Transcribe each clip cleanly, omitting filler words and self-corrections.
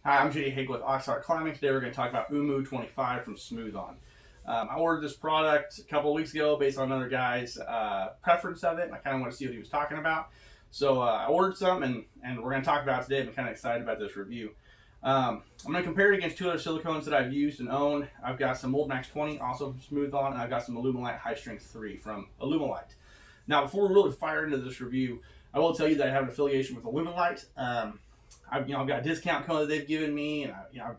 Hi, I'm JD Haig with Aux'Arc Climbing. Today we're going to talk about Oomoo25 from Smooth On. I ordered this product a couple of weeks ago based on another guy's preference of it, and I kind of want to see what he was talking about. So I ordered some, and we're going to talk about it today. I'm kind of excited about this review. I'm going to compare it against two other silicones that I've used and own. I've got some Mold-Max 20, also from Smooth On, and I've got some Alumilite High Strength 3 from Alumilite. Now, before we really fire into this review, I will tell you that I have an affiliation with Alumilite. I've got a discount code that they've given me, and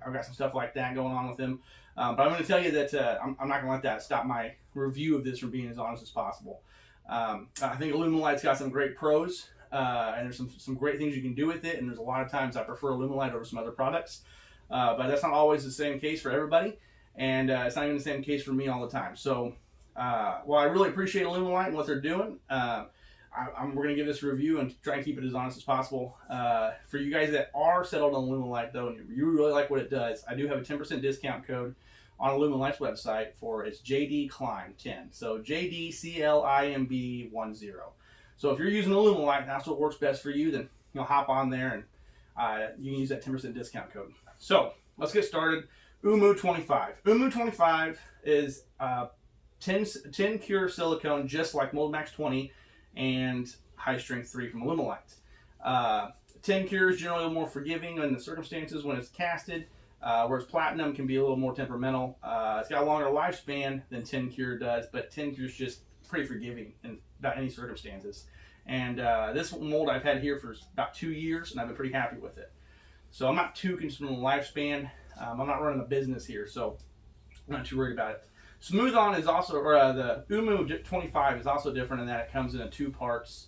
I've got some stuff like that going on with them. But I'm going to tell you that I'm not going to let that stop my review of this from being as honest as possible. I think Alumilite's got some great pros, and there's some great things you can do with it. And there's a lot of times I prefer Alumilite over some other products, but that's not always the same case for everybody, and it's not even the same case for me all the time. So while I really appreciate Alumilite and what they're doing, we're going to give this review and try and keep it as honest as possible. For you guys that are settled on Alumilite, though, and you really like what it does, I do have a 10% discount code on Alumilite's website for its JDClimb10. So JDClimb10. So if you're using Alumilite, that's what works best for you, then hop on there and you can use that 10% discount code. So let's get started. Oomoo25. Oomoo25 is 10 cure silicone, just like Mold-Max 20 and High Strength 3 from Alumilite. 10 cure is generally a little more forgiving in the circumstances when it's casted, whereas Platinum can be a little more temperamental. It's got a longer lifespan than 10 cure does, but 10 cure is just pretty forgiving in about any circumstances. And this mold I've had here for about 2 years, and I've been pretty happy with it. So I'm not too concerned with lifespan. I'm not running a business here, so I'm not too worried about it. Smooth On is also, or the Oomoo25 is also different in that it comes in 2 parts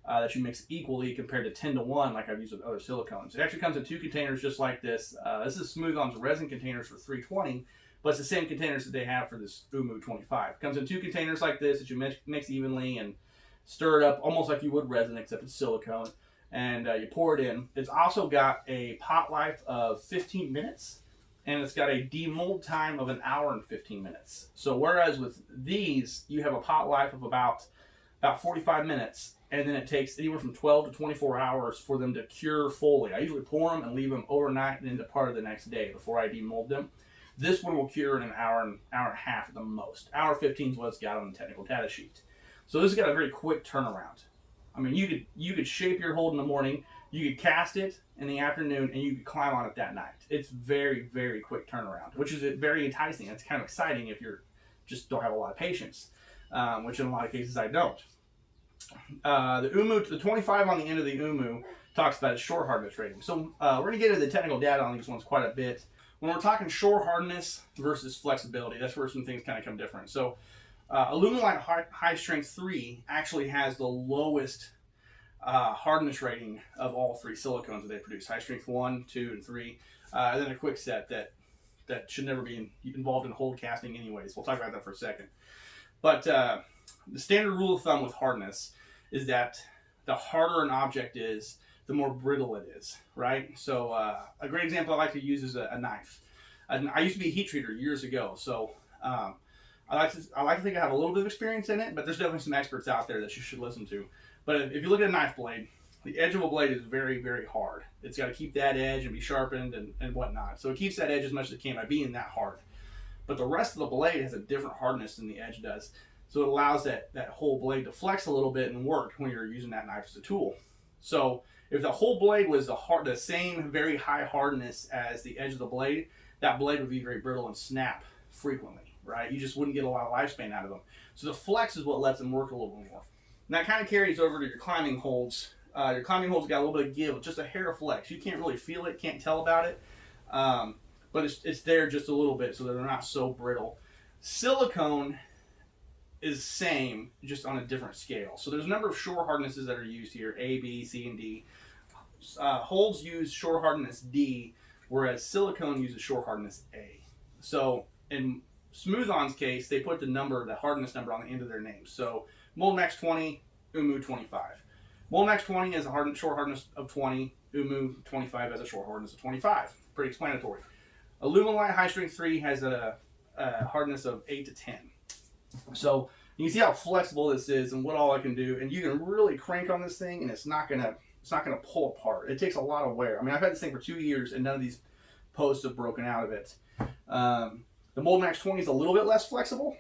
that you mix equally compared to 10-to-1 like I've used with other silicones. It actually comes in 2 containers just like this. This is Smooth On's resin containers for 320, but it's the same containers that they have for this Oomoo25. It comes in 2 containers like this that you mix evenly and stir it up almost like you would resin, except it's silicone, and you pour it in. It's also got a pot life of 15 minutes. And it's got a demold time of 1 hour and 15 minutes. So whereas with these, you have a pot life of about 45 minutes, and then it takes anywhere from 12 to 24 hours for them to cure fully. I usually pour them and leave them overnight and into part of the next day before I demold them. This one will cure in an hour and a half at the most. Hour 15 is what it's got on the technical data sheet. So this has got a very quick turnaround. I mean, you could shape your hold in the morning, you could cast it in the afternoon, and you could climb on it that night. It's very, very quick turnaround, which is very enticing. It's kind of exciting if you're just don't have a lot of patience, which in a lot of cases I don't. The 25 on the end of the Oomoo talks about its shore hardness rating. So we're going to get into the technical data on these ones quite a bit. When we're talking shore hardness versus flexibility, that's where some things kind of come different. So Alumilite High Strength 3 actually has the lowest hardness rating of all 3 silicones that they produce: High Strength 1, 2, and 3, and then a quick set that should never be involved in hold casting anyways. We'll talk about that for a second. But the standard rule of thumb with hardness is that the harder an object is, the more brittle it is, right? So a great example I like to use is a knife. I used to be a heat treater years ago, so I like to think I have a little bit of experience in it, but there's definitely some experts out there that you should listen to. But if you look at a knife blade, the edge of a blade is very, very hard. It's got to keep that edge and be sharpened and whatnot. So it keeps that edge as much as it can by being that hard. But the rest of the blade has a different hardness than the edge does. So it allows that whole blade to flex a little bit and work when you're using that knife as a tool. So if the whole blade was the same very high hardness as the edge of the blade, that blade would be very brittle and snap frequently, right? You just wouldn't get a lot of lifespan out of them. So the flex is what lets them work a little bit more. And that kind of carries over to your climbing holds. Your climbing holds got a little bit of give, just a hair of flex. You can't really feel it, can't tell about it, but it's there just a little bit so that they're not so brittle. Silicone is the same, just on a different scale. So there's a number of shore hardnesses that are used here: A, B, C, and D. Holds use shore hardness D, whereas silicone uses shore hardness A. So in Smooth On's case, they put the hardness number on the end of their names. So Mold-Max 20, Oomoo25. Mold-Max 20 has a shore hardness of 20. Oomoo25 has a shore hardness of 25. Pretty explanatory. Alumilite High Strength 3 has a hardness of 8 to 10. So you can see how flexible this is and what all I can do. And you can really crank on this thing, and it's not gonna pull apart. It takes a lot of wear. I mean, I've had this thing for 2 years, and none of these posts have broken out of it. The Mold Max 20 is a little bit less flexible,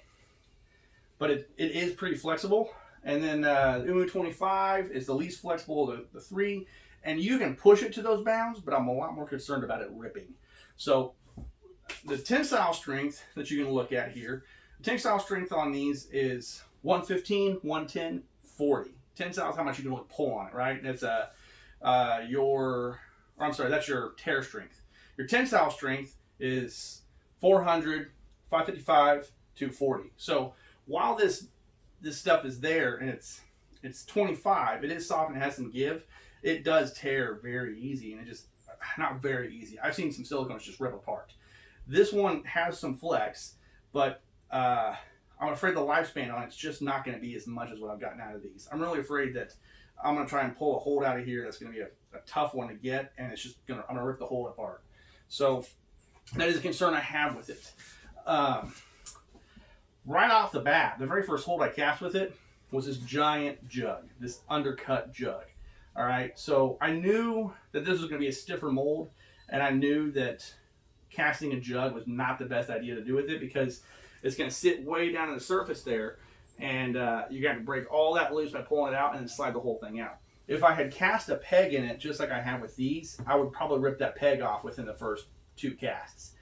but it is pretty flexible. And then the Oomoo25 is the least flexible of the three. And you can push it to those bounds, but I'm a lot more concerned about it ripping. So the tensile strength that you can look at here, the tensile strength on these is 115, 110, 40. Tensile is how much you can really pull on it, right? That's that's your tear strength. Your tensile strength is 400, 555, 240. So while this stuff is there and it's 25, it is soft and it has some give. It does tear very easy, and it just, not very easy. I've seen some silicones just rip apart. This one has some flex, but I'm afraid the lifespan on it's just not going to be as much as what I've gotten out of these. I'm really afraid that I'm going to try and pull a hold out of here that's going to be a tough one to get, and I'm going to rip the hold apart. So that is a concern I have with it. Right off the bat, the very first hold I cast with it was this giant jug, this undercut jug. All right, so I knew that this was going to be a stiffer mold, and I knew that casting a jug was not the best idea to do with it because it's going to sit way down on the surface there, and you got to break all that loose by pulling it out and then slide the whole thing out. If I had cast a peg in it, just like I have with these, I would probably rip that peg off within the first 2 casts.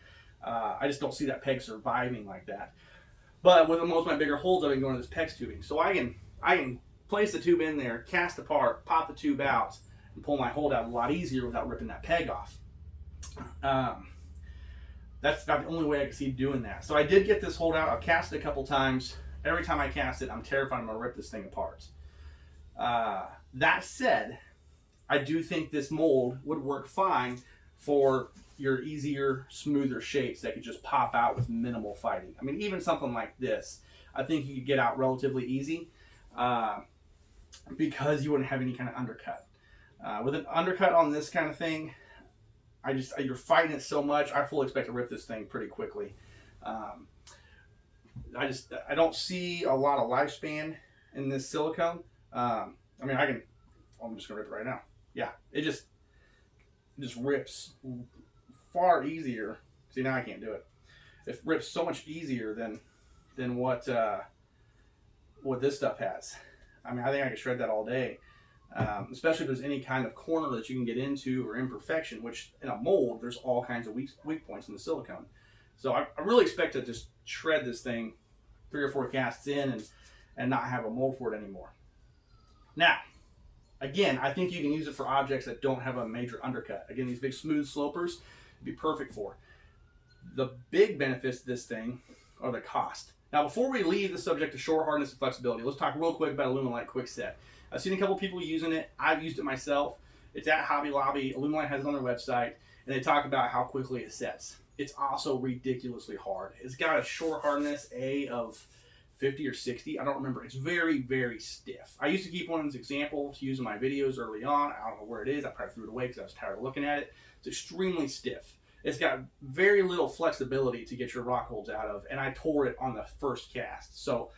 I just don't see that peg surviving like that. But with most of my bigger holds, I've been going to this PEX tubing. So I can place the tube in there, cast apart, pop the tube out, and pull my hold out a lot easier without ripping that peg off. That's about the only way I can see doing that. So I did get this hold out. I've cast it a couple times. Every time I cast it, I'm terrified I'm going to rip this thing apart. That said, I do think this mold would work fine for your easier, smoother shapes that could just pop out with minimal fighting. I mean, even something like this, I think you could get out relatively easy because you wouldn't have any kind of undercut. With an undercut on this kind of thing, you're fighting it so much, I fully expect to rip this thing pretty quickly. I don't see a lot of lifespan in this silicone. I'm just gonna rip it right now. Yeah, it just rips far easier. See, now I can't do it. It rips so much easier than what this stuff has. I mean, I think I could shred that all day. Especially if there's any kind of corner that you can get into or imperfection, which in a mold, there's all kinds of weak points in the silicone. So I really expect to just shred this thing 3 or 4 casts in and not have a mold for it anymore. Now, again, I think you can use it for objects that don't have a major undercut. Again, these big smooth slopers would be perfect for. The big benefits to this thing are the cost. Now, before we leave the subject of short hardness and flexibility, let's talk real quick about Alumilite Quickset. I've seen a couple people using it. I've used it myself. It's at Hobby Lobby. Alumilite has it on their website, and they talk about how quickly it sets. It's also ridiculously hard. It's got a short hardness of 50 or 60. I don't remember. It's very, very stiff. I used to keep one as an example to use in my videos early on. I don't know where it is. I probably threw it away because I was tired of looking at it. It's extremely stiff. It's got very little flexibility to get your rock holds out of, and I tore it on the first cast. So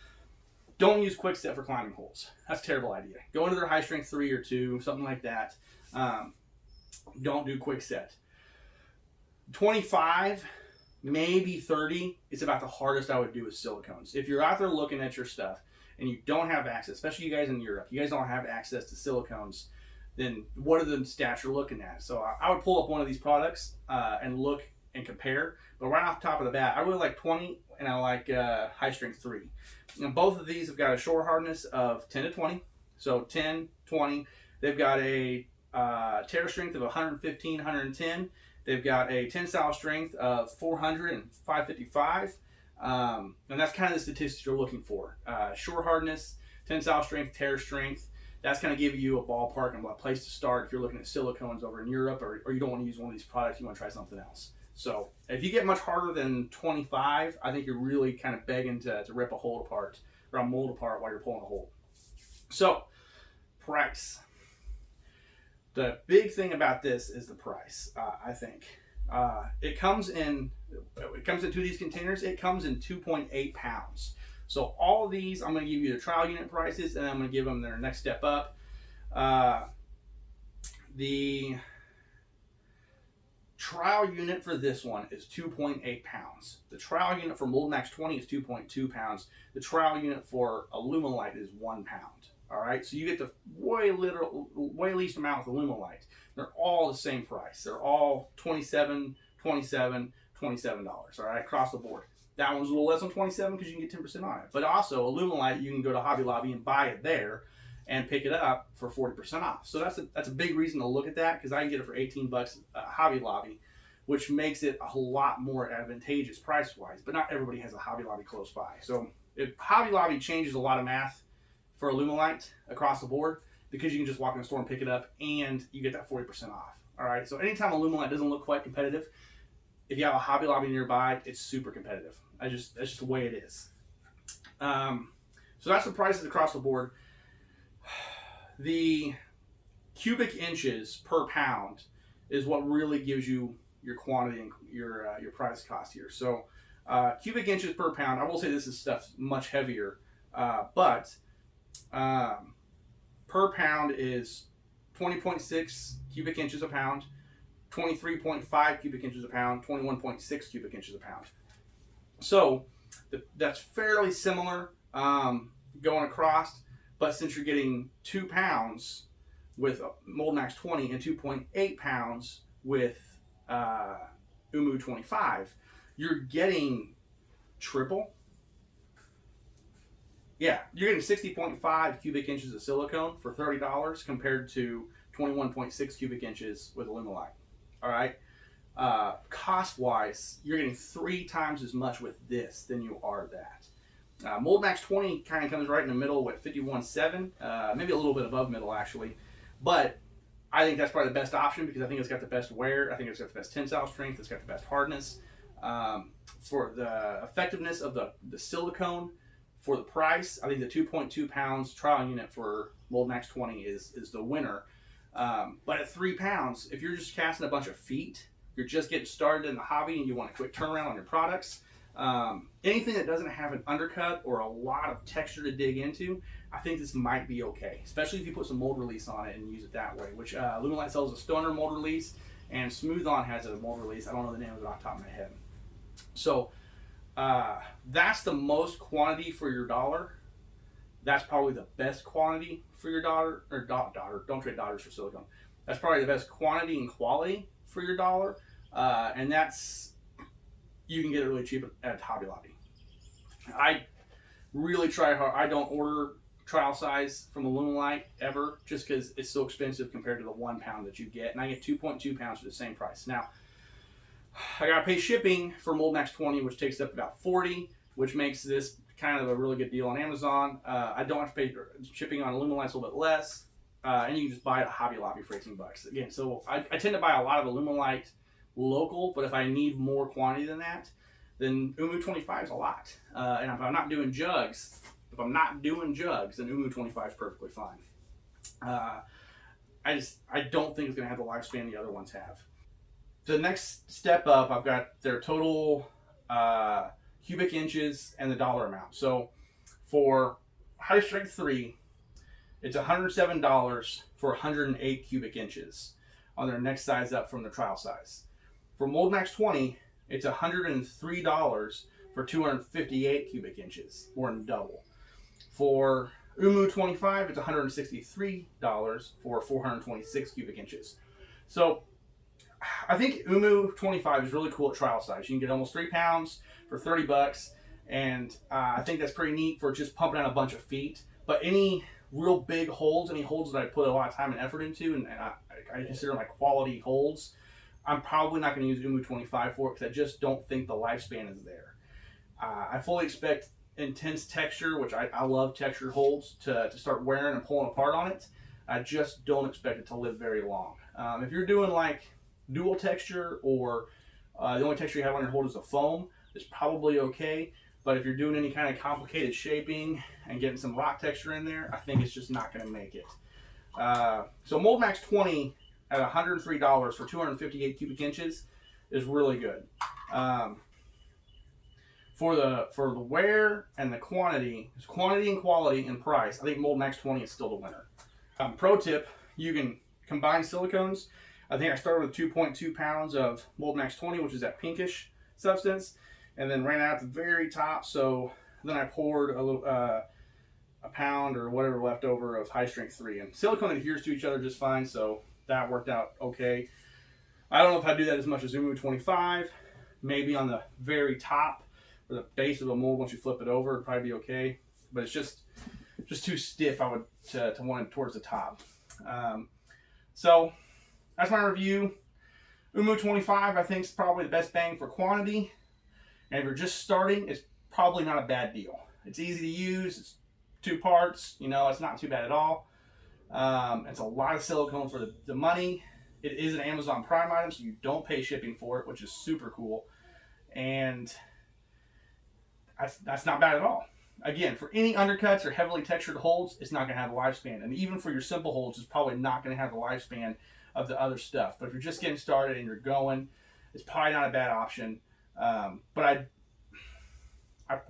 don't use Quickset for climbing holes. That's a terrible idea. Go into their high strength 3 or 2, something like that. Don't do Quickset. 25, maybe 30 is about the hardest I would do with silicones. If you're out there looking at your stuff and you don't have access, especially you guys in Europe, you guys don't have access to silicones, then what are the stats you're looking at? So I would pull up one of these products and look and compare. But right off the top of the bat, I really like 20 and I like high strength 3. You know, both of these have got a short hardness of 10 to 20. So 10, 20. They've got a tear strength of 115, 110. They've got a tensile strength of 400 and 555. And that's kind of the statistics you're looking for. Short hardness, tensile strength, tear strength. That's going to give you a ballpark and a place to start if you're looking at silicones over in Europe, or you don't want to use one of these products, you want to try something else. So if you get much harder than 25, I think you're really kind of begging to rip a hold apart or a mold apart while you're pulling a hold. So, price. The big thing about this is the price, I think. It comes in 2 of these containers. It comes in 2.8 pounds. So all of these, I'm going to give you the trial unit prices, and I'm going to give them their next step up. The trial unit for this one is 2.8 pounds. The trial unit for Mold Max 20 is 2.2 pounds. The trial unit for Alumilite is 1 pound. All right, so you get the way least amount with Alumilite. They're all the same price. They're all $27, $27, $27. All right, across the board. That one's a little less than 27 because you can get 10% on it. But also Alumilite, you can go to Hobby Lobby and buy it there and pick it up for 40% off. So that's a big reason to look at that, because I can get it for 18 bucks at Hobby Lobby, which makes it a lot more advantageous price-wise. But not everybody has a Hobby Lobby close by. So if Hobby Lobby changes a lot of math for Alumilite across the board, because you can just walk in the store and pick it up and you get that 40% off. All right. So anytime Alumilite doesn't look quite competitive, if you have a Hobby Lobby nearby, it's super competitive. That's just the way it is. So that's the prices across the board. The cubic inches per pound is what really gives you your quantity and your price cost here. So cubic inches per pound, I will say this is stuff much heavier, but per pound is 20.6 cubic inches a pound, 23.5 cubic inches a pound, 21.6 cubic inches a pound. So that's fairly similar going across, but since you're getting 2 pounds with Mold Max 20 and 2.8 pounds with Oomoo25, you're getting triple. Yeah, you're getting 60.5 cubic inches of silicone for $30 compared to 21.6 cubic inches with Alumilite. All right. Cost-wise, you're getting 3 times as much with this than you are that. Mold Max 20 kind of comes right in the middle with 51.7, maybe a little bit above middle actually, but I think that's probably the best option because I think it's got the best wear. I think it's got the best tensile strength. It's got the best hardness. For the effectiveness of the silicone, for the price, I think the 2.2 pounds trial unit for Mold Max 20 is the winner. But at 3 pounds, if you're just casting a bunch of feet, you're just getting started in the hobby and you want a quick turnaround on your products, anything that doesn't have an undercut or a lot of texture to dig into, I think this might be okay, especially if you put some mold release on it and use it that way, which Alumilite sells a stoner mold release and Smooth On has a mold release. I don't know the name of it off the top of my head. So that's the most quantity for your dollar. That's probably the best quantity for your dollar, or daughter. Don't trade daughters for silicone. That's probably the best quantity and quality for your dollar, and that's, you can get it really cheap at Hobby Lobby. I really try hard. I don't order trial size from Alumilite ever, just because it's so expensive compared to the 1 pound that you get, and I get 2.2 pounds for the same price. Now, I gotta pay shipping for Mold Max 20, which takes up about $40, which makes this kind of a really good deal on Amazon. I don't have to pay shipping on Alumilite, a little bit less, and you can just buy it at Hobby Lobby for 18 bucks. Again, so I tend to buy a lot of Alumilite local, but if I need more quantity than that, then Oomoo25 is a lot. And if I'm not doing jugs, then Oomoo25 is perfectly fine. I don't think it's gonna have the lifespan the other ones have. The next step up, I've got their total cubic inches and the dollar amount. So for High Strength 3, it's $107 for 108 cubic inches on their next size up from the trial size. For Mold Max 20, it's $103 for 258 cubic inches, more than double. For Oomoo25, it's $163 for 426 cubic inches. So I think Oomoo25 is really cool at trial size. You can get almost 3 pounds for 30 bucks, and I think that's pretty neat for just pumping out a bunch of feet. But any real big holds, any holds that I put a lot of time and effort into, and I consider my quality holds, I'm probably not going to use Oomoo25 for it because I just don't think the lifespan is there. I fully expect intense texture, which I love textured holds, to start wearing and pulling apart on it. I just don't expect it to live very long. If you're doing like dual texture, or the only texture you have on your hold is a foam, it's probably okay. But if you're doing any kind of complicated shaping and getting some rock texture in there, I think it's just not going to make it. So Mold Max 20 at $103 for 258 cubic inches is really good. For the wear and the quantity and quality and price, I think Mold Max 20 is still the winner. Pro tip: you can combine silicones. I think I started with 2.2 pounds of Mold Max 20, which is that pinkish substance, and then ran out at the very top. So then I poured a little, a pound or whatever left over of high strength 3. And silicone adheres to each other just fine, so that worked out okay. I don't know if I do that as much as Oomoo25. Maybe on the very top or the base of the mold, once you flip it over, it'd probably be okay. But it's just too stiff, I would, to want it towards the top. So that's my review. Oomoo25, I think, is probably the best bang for quantity. And if you're just starting, it's probably not a bad deal. It's easy to use. It's 2 parts. You know, it's not too bad at all. It's a lot of silicone for the money. It is an Amazon Prime item, so you don't pay shipping for it, which is super cool. And that's not bad at all. Again, for any undercuts or heavily textured holds, it's not going to have a lifespan. And even for your simple holds, it's probably not going to have the lifespan of the other stuff. But if you're just getting started and you're going, it's probably not a bad option. But I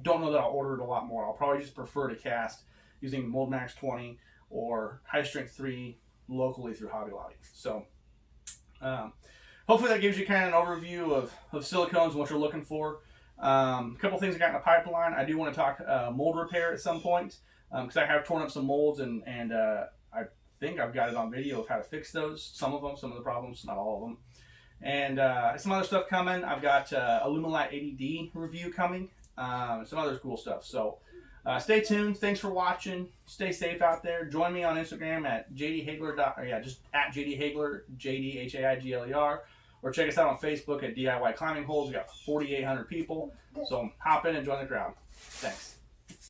don't know that I'll order it a lot more. I'll probably just prefer to cast using Mold Max 20 or High Strength 3 locally through Hobby Lobby. So hopefully that gives you kind of an overview of silicones and what you're looking for. A couple things I got in the pipeline. I do want to talk mold repair at some point because I have torn up some molds and I think I've got it on video of how to fix those. Some of the problems, not all of them. And some other stuff coming. I've got Illuminate 80D review coming. Some other cool stuff. So stay tuned. Thanks for watching. Stay safe out there. Join me on Instagram at jdhaigler. Just at jdhaigler, JDHAIGLER. Or check us out on Facebook at DIY Climbing Holes. We got 4,800 people. So hop in and join the crowd. Thanks.